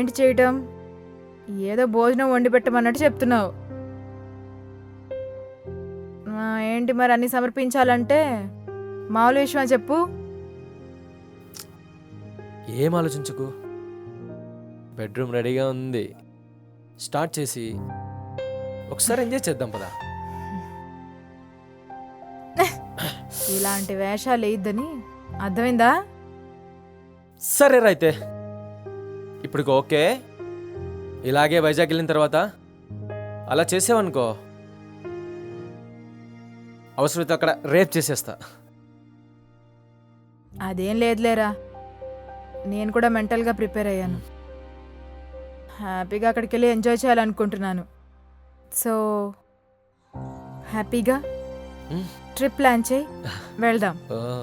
ఏంటి చేయటం? ఏదో భోజనం వండి పెట్టమన్నట్టు చెప్తున్నావు. ఏంటి మరి అన్ని సమర్పించాలంటే మామూలు విషయమా చెప్పు. ఏం ఆలోచించుకు, బెడ్రూమ్ రెడీగా ఉంది, స్టార్ట్ చేసి ఒకసారి ఎంజాయ్ చేద్దాం పదా. ఇలాంటి వేషాలు వేయద్దని అర్థమైందా? సరే అయితే ఇప్పటికి ఓకే. ఇలాగే వైజాగ్ వెళ్ళిన తర్వాత అలా చేసావనుకో, అవసరమైతే అక్కడ రేప్ చేసేస్తా. అదేం లేదులేరా, నేను కూడా మెంటల్గా ప్రిపేర్ అయ్యాను. హ్యాపీగా అక్కడికి వెళ్ళి ఎంజాయ్ చేయాలనుకుంటున్నాను. సో హ్యాపీగా ట్రిప్ ప్లాన్ చేయి, వెళ్దాం.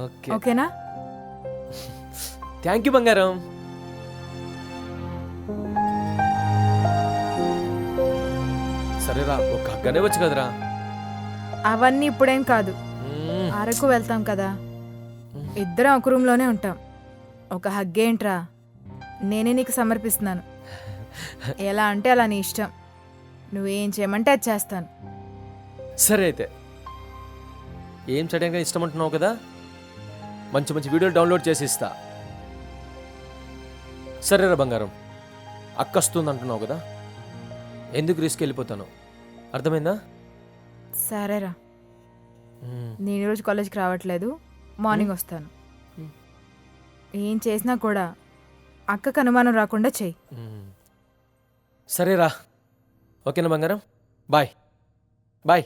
ఓకే, ఓకేనా? థ్యాంక్ యూ బంగారం. సరేరా, ఒక హగ్గనే వచ్చు కదరా. అవన్నీ ఇప్పుడేం కాదు, అరకు వెళ్తాం కదా, ఇద్దరం ఒక రూమ్లోనే ఉంటాం. ఒక హగ్గేంట్రా, నేనే నీకు సమర్పిస్తున్నాను. ఎలా అంటే అలా నీ ఇష్టం, నువ్వేం చేయమంటే అది చేస్తాను. సరే అయితే, ఏం చేయడానికి ఇష్టం అంటున్నావు కదా, మంచి మంచి వీడియోలు డౌన్లోడ్ చేసి ఇస్తా. సరేరా బంగారం, అక్క వస్తుంది అంటున్నావు కదా, ఎందుకు రిస్క్ వెళ్ళిపోతాను, అర్థమైందా? సరేరా, నేను ఈరోజు కాలేజ్కి రావట్లేదు, మార్నింగ్ వస్తాను. ఏం చేసినా కూడా అక్కకు అనుమానం రాకుండా చెయ్యి. సరేరా, ఓకేనా బంగారం? Bye bye.